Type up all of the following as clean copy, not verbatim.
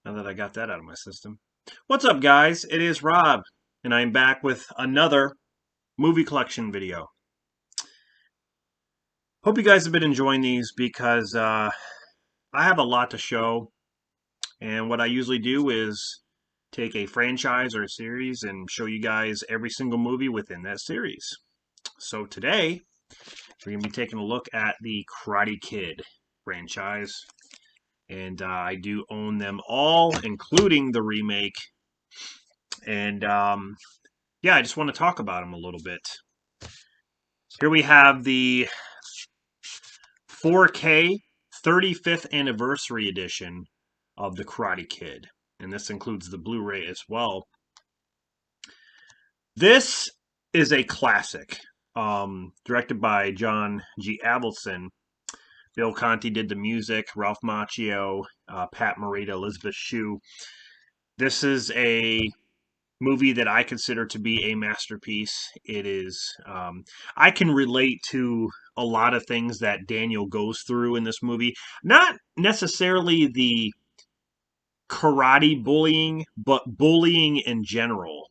Now that I got that out of my system. What's up, guys? It is Rob, and I'm back with another movie collection video. Hope you guys have been enjoying these because I have a lot to show, and what I usually do is take a franchise or a series and show you guys every single movie within that series. So today, we're going to be taking a look at the Karate Kid franchise. And I do own them all, including the remake. And yeah, I just want to talk about them a little bit. Here we have the 4K 35th anniversary edition of The Karate Kid. And this includes the Blu-ray as well. This is a classic, directed by John G. Avildsen. Bill Conti did the music, Ralph Macchio, Pat Morita, Elizabeth Shue. This is a movie that I consider to be a masterpiece. It is, I can relate to a lot of things that Daniel goes through in this movie. Not necessarily the karate bullying, but bullying in general.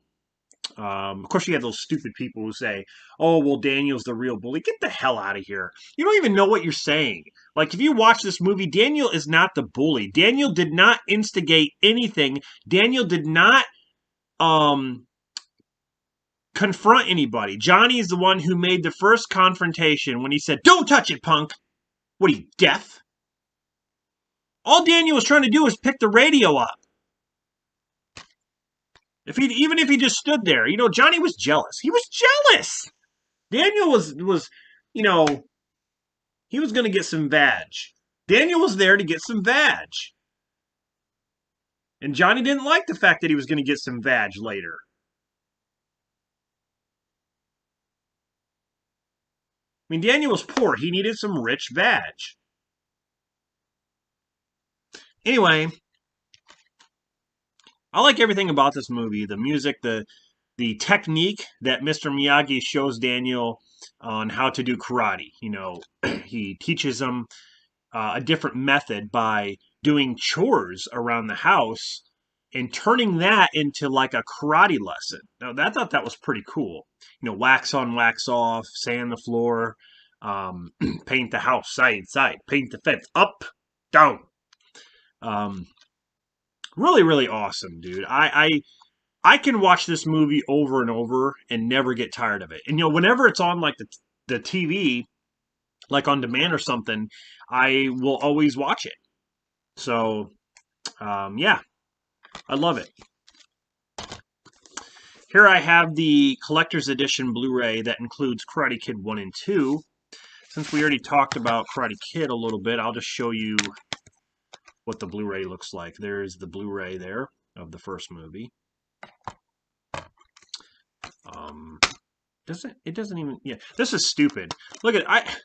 Of course, you have those stupid people who say, "Oh, well, Daniel's the real bully." Get the hell out of here! You don't even know what you're saying. Like, if you watch this movie, Daniel is not the bully. Daniel did not instigate anything. Daniel did not confront anybody. Johnny is the one who made the first confrontation when he said, "Don't touch it, punk." What are you, deaf? All Daniel was trying to do was pick the radio up. Even if he just stood there, Johnny was jealous. He was jealous. Daniel was, he was going to get some vag. Daniel was there to get some vag. And Johnny didn't like the fact that he was going to get some vag later. I mean, Daniel was poor. He needed some rich vag. Anyway, I like everything about this movie. The music, the technique that Mr. Miyagi shows Daniel on how to do karate. He teaches him a different method by doing chores around the house and turning that into like a karate lesson. Now, I thought that was pretty cool. Wax on, wax off, sand the floor, paint the house side, side, paint the fence up, down. Really, really awesome, dude. I can watch this movie over and over and never get tired of it. And whenever it's on like the TV, like on demand or something, I will always watch it. So, yeah, I love it. Here I have the collector's edition Blu-ray that includes Karate Kid 1 and 2. Since we already talked about Karate Kid a little bit, I'll just show you what the Blu-ray looks like. There's the Blu-ray there of the first movie. It doesn't even, yeah, this is stupid. Look at,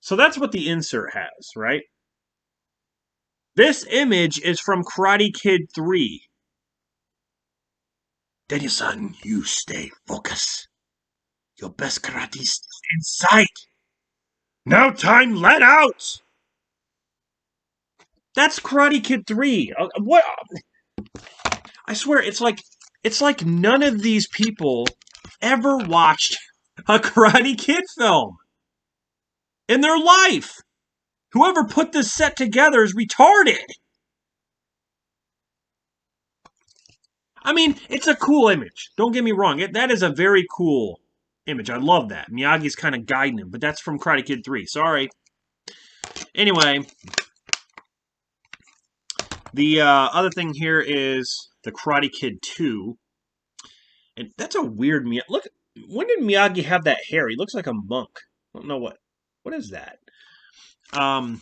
so that's what the insert has, right? This image is from Karate Kid 3. Daniel-san, you stay focused. Your best karate is in sight. No time let out! That's Karate Kid 3. What? I swear, it's like none of these people ever watched a Karate Kid film in their life. Whoever put this set together is retarded. I mean, it's a cool image. Don't get me wrong. That is a very cool image. I love that. Miyagi's kind of guiding him, but that's from Karate Kid 3. Sorry. Anyway, the other thing here is the Karate Kid 2. And that's a weird Miyagi. Look, when did Miyagi have that hair? He looks like a monk. I don't know what is that. I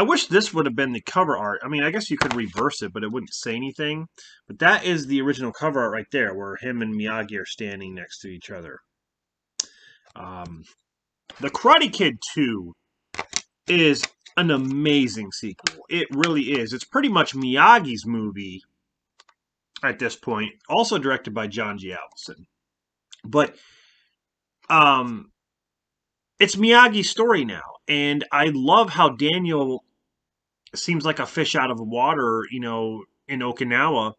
wish this would have been the cover art. I mean, I guess you could reverse it, but it wouldn't say anything. But that is the original cover art right there, where him and Miyagi are standing next to each other. The Karate Kid 2 is an amazing sequel. It really is. It's pretty much Miyagi's movie at this point, also directed by John G. Avildsen. But it's Miyagi's story now, and I love how Daniel seems like a fish out of water, in Okinawa,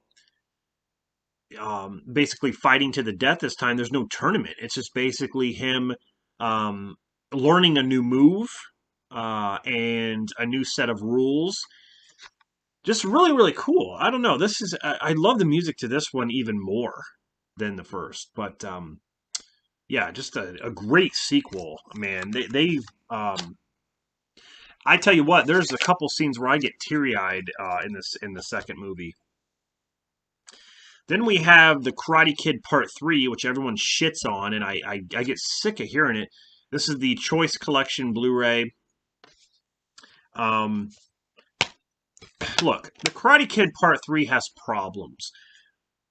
basically fighting to the death this time. There's no tournament. It's just basically him um, learning a new move and a new set of rules. Just really, really cool. I don't know. I love the music to this one even more than the first. But yeah, just a great sequel, man. Um, I tell you what, there's a couple scenes where I get teary eyed in the second movie. Then we have the Karate Kid Part 3, which everyone shits on, and I get sick of hearing it. This is the Choice Collection Blu-ray. Um, Look, the Karate Kid Part 3 has problems,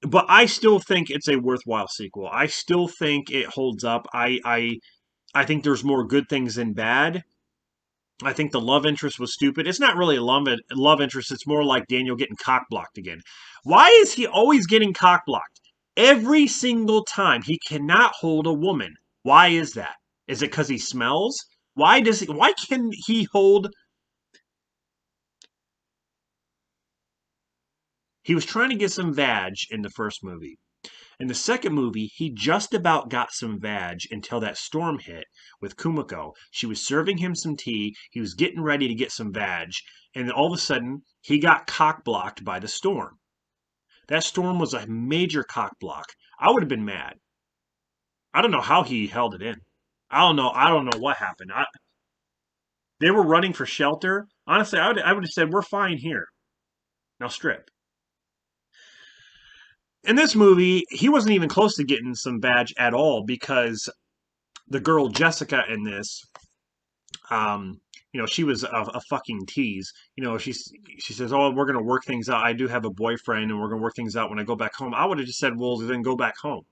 but I still think it's a worthwhile sequel. I still think it holds up. I think there's more good things than bad. I think the love interest was stupid. It's not really a love interest. It's more like Daniel getting cock blocked again. Why is he always getting cock blocked? Every single time he cannot hold a woman. Why is that? Is it because he smells? Why can he hold? He was trying to get some vag in the first movie. In the second movie, he just about got some vag until that storm hit with Kumiko. She was serving him some tea. He was getting ready to get some vag. And then all of a sudden, he got cock blocked by the storm. That storm was a major cock block. I would have been mad. I don't know how he held it in. I don't know. I don't know what happened. They were running for shelter. Honestly, I would have said, we're fine here. Now strip. In this movie, he wasn't even close to getting some badge at all because the girl Jessica in this, she was a fucking tease. She says, "Oh, we're gonna work things out. I do have a boyfriend, and we're gonna work things out when I go back home." I would have just said, "Well, then go back home.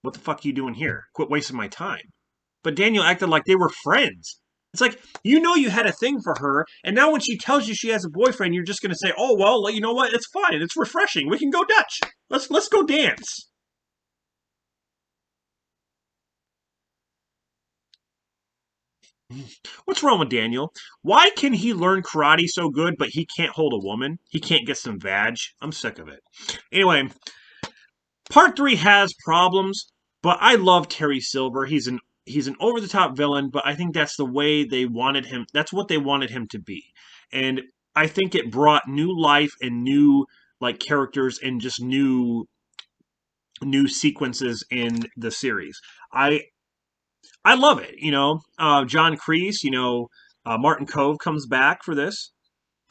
What the fuck are you doing here? Quit wasting my time." But Daniel acted like they were friends. It's like you had a thing for her, and now when she tells you she has a boyfriend, you're just gonna say, "Oh well, you know what? It's fine. It's refreshing. We can go Dutch. Let's go dance." What's wrong with Daniel? Why can he learn karate so good, but he can't hold a woman? He can't get some vag? I'm sick of it. Anyway, part three has problems, but I love Terry Silver. He's an over the top villain, but I think that's the way they wanted him. That's what they wanted him to be, and I think it brought new life and new like characters and just new sequences in the series. I I love it. John Kreese. Martin Cove comes back for this,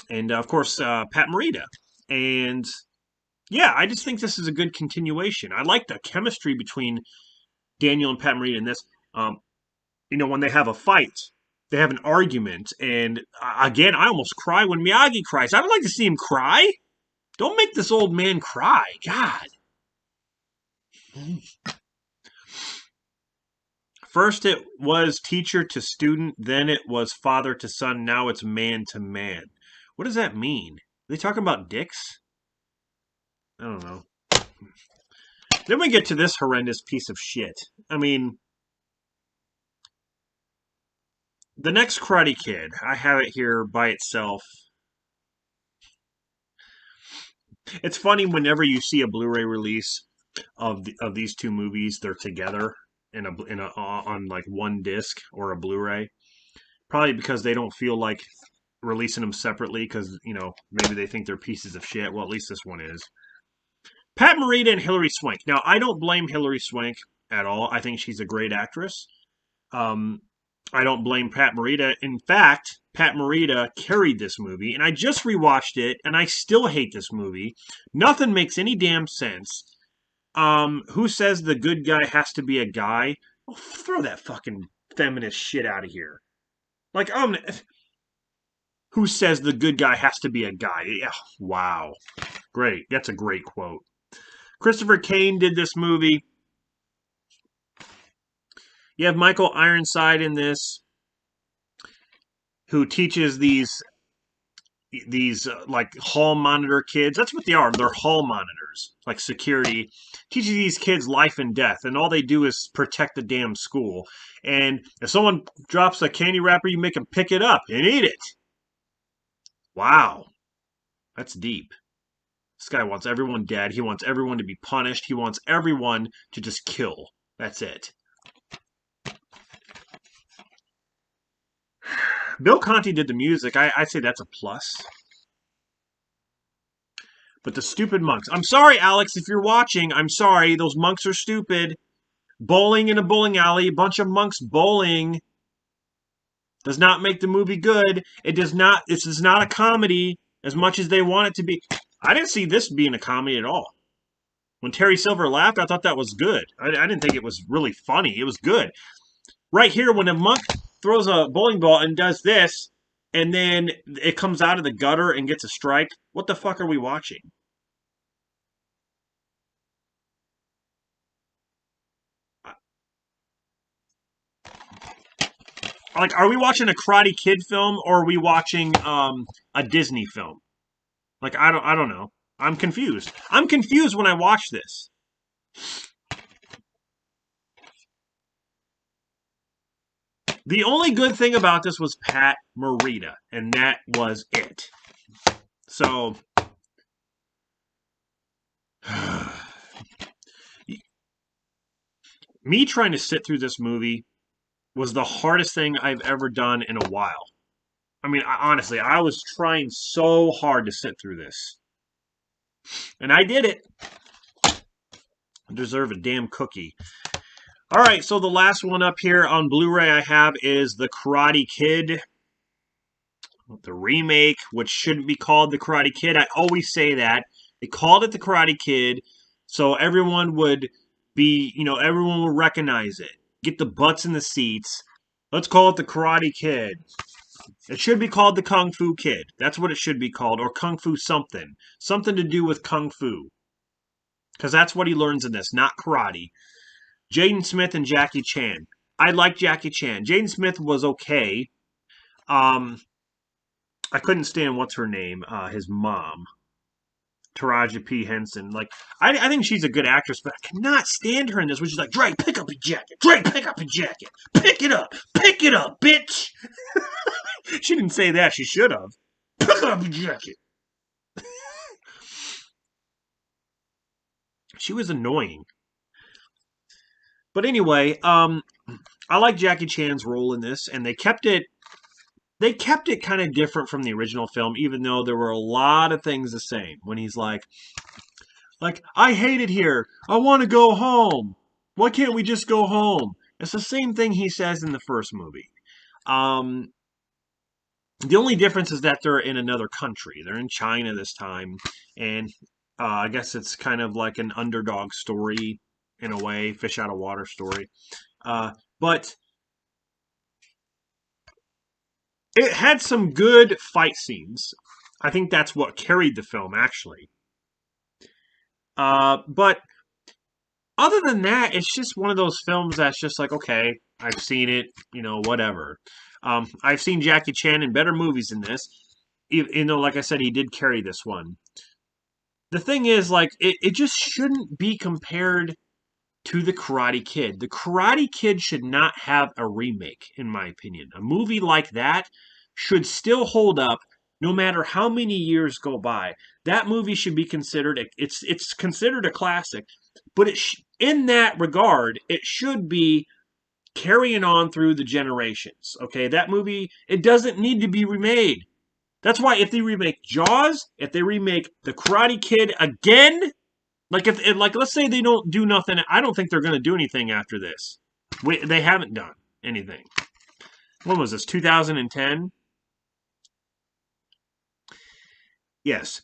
and of course Pat Morita. And yeah, I just think this is a good continuation. I like the chemistry between Daniel and Pat Morita in this. Um, when they have a fight, they have an argument, and again, I almost cry when Miyagi cries. I don't like to see him cry. Don't make this old man cry. God. First it was teacher to student, then it was father to son, now it's man to man. What does that mean? Are they talking about dicks? I don't know. Then we get to this horrendous piece of shit. I mean, the next Karate Kid, I have it here by itself. It's funny whenever you see a Blu-ray release of these two movies, they're together on like one disc or a Blu-ray. Probably because they don't feel like releasing them separately because maybe they think they're pieces of shit. Well, at least this one is. Pat Morita and Hilary Swank. Now, I don't blame Hilary Swank at all. I think she's a great actress. Um, I don't blame Pat Morita. In fact, Pat Morita carried this movie, and I just rewatched it, and I still hate this movie. Nothing makes any damn sense. Who says the good guy has to be a guy? Oh, throw that fucking feminist shit out of here. Like, who says the good guy has to be a guy? Yeah, wow. Great. That's a great quote. Christopher Kane did this movie. You have Michael Ironside in this, who teaches these like hall monitor kids. That's what they are. They're hall monitors, like security. Teaches these kids life and death, and all they do is protect the damn school. And if someone drops a candy wrapper, you make them pick it up and eat it. Wow, that's deep. This guy wants everyone dead. He wants everyone to be punished. He wants everyone to just kill. That's it. Bill Conti did the music. I'd say that's a plus. But the stupid monks. I'm sorry, Alex, if you're watching. I'm sorry. Those monks are stupid. Bowling in a bowling alley. A bunch of monks bowling does not make the movie good. It does not. This is not a comedy as much as they want it to be. I didn't see this being a comedy at all. When Terry Silver laughed, I thought that was good. I didn't think it was really funny. It was good. Right here, when a monk throws a bowling ball and does this, and then it comes out of the gutter and gets a strike, what the fuck are we watching? Like, are we watching a Karate Kid film or are we watching a Disney film? Like, I don't know. I'm confused. I'm confused when I watch this. The only good thing about this was Pat Morita, and that was it. So, me trying to sit through this movie was the hardest thing I've ever done in a while. I mean, honestly, I was trying so hard to sit through this. And I did it. I deserve a damn cookie. All right, so the last one up here on Blu-ray I have is The Karate Kid. The remake, which shouldn't be called The Karate Kid. I always say that. They called it The Karate Kid so everyone would be, everyone would recognize it. Get the butts in the seats. Let's call it The Karate Kid. It should be called The Kung Fu Kid. That's what it should be called. Or Kung Fu something. Something to do with Kung Fu. Because that's what he learns in this, not karate. Jaden Smith and Jackie Chan. I like Jackie Chan. Jaden Smith was okay. I couldn't stand what's her name, his mom, Taraji P. Henson. Like, I think she's a good actress, but I cannot stand her in this, which is like, Drake, pick up your jacket. Drake, pick up your jacket. Pick it up. Pick it up, bitch. She didn't say that. She should have. Pick up your jacket. She was annoying. But anyway, I like Jackie Chan's role in this, and they kept it kind of different from the original film, even though there were a lot of things the same. When he's like, I hate it here. I want to go home. Why can't we just go home? It's the same thing he says in the first movie. Um, the only difference is that they're in another country. They're in China this time, and I guess it's kind of like an underdog story in a way, fish out of water story. But it had some good fight scenes. I think that's what carried the film, actually. But other than that, it's just one of those films that's just like, okay, I've seen it, whatever. I've seen Jackie Chan in better movies than this. Like I said, he did carry this one. The thing is, like, it just shouldn't be compared to The Karate Kid. The Karate Kid should not have a remake, in my opinion. A movie like that should still hold up no matter how many years go by. That movie should be considered it's considered a classic, but in that regard, it should be carrying on through the generations. Okay, that movie, it doesn't need to be remade. That's why if they remake Jaws, if they remake The Karate Kid again, like like let's say they don't do nothing, I don't think they're going to do anything after this. They haven't done anything. When was this? 2010? Yes.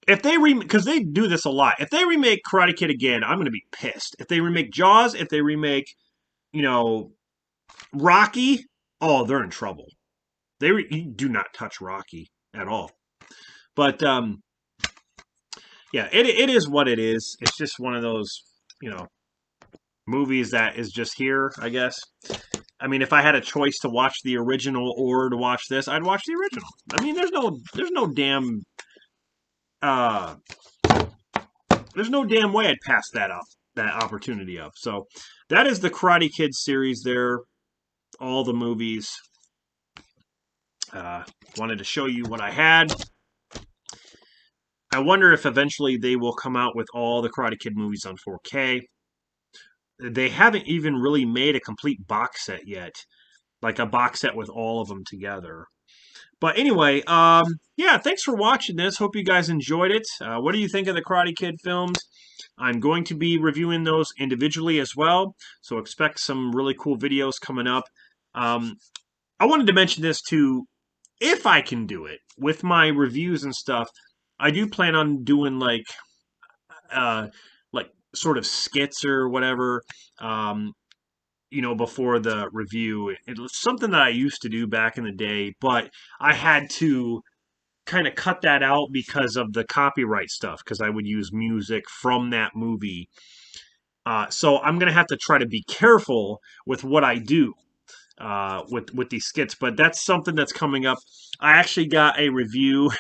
If they because they do this a lot. If they remake Karate Kid again, I'm going to be pissed. If they remake Jaws, if they remake, you know, Rocky, oh, they're in trouble. You do not touch Rocky at all. But yeah, it is what it is. It's just one of those, movies that is just here, I guess. I mean, if I had a choice to watch the original or to watch this, I'd watch the original. I mean, uh, there's no damn way I'd pass that opportunity up. So that is the Karate Kid series. There, all the movies. Uh, Wanted to show you what I had. I wonder if eventually they will come out with all the Karate Kid movies on 4K. They haven't even really made a complete box set yet, like a box set with all of them together. But anyway, yeah, thanks for watching this. Hope you guys enjoyed it. What do you think of the Karate Kid films? I'm going to be reviewing those individually as well, so expect some really cool videos coming up. Um, I wanted to mention this too, if I can do it with my reviews and stuff. I do plan on doing uh, like sort of skits or whatever. Um, before the review. It was something that I used to do back in the day, but I had to kind of cut that out because of the copyright stuff, because I would use music from that movie. So I'm going to have to try to be careful with what I do with these skits, but that's something that's coming up. I actually got a review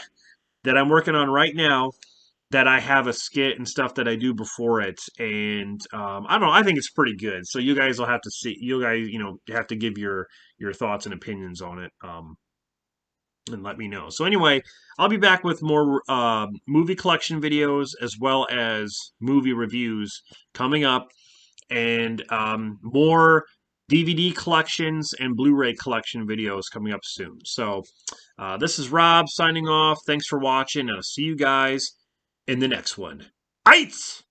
that I'm working on right now that I have a skit and stuff that I do before it, and I don't know. I think it's pretty good. So you guys will have to see. You guys, have to give your thoughts and opinions on it, and let me know. So anyway, I'll be back with more movie collection videos as well as movie reviews coming up, and more DVD collections and Blu-ray collection videos coming up soon. So this is Rob signing off. Thanks for watching. I'll see you guys in the next one. Heights!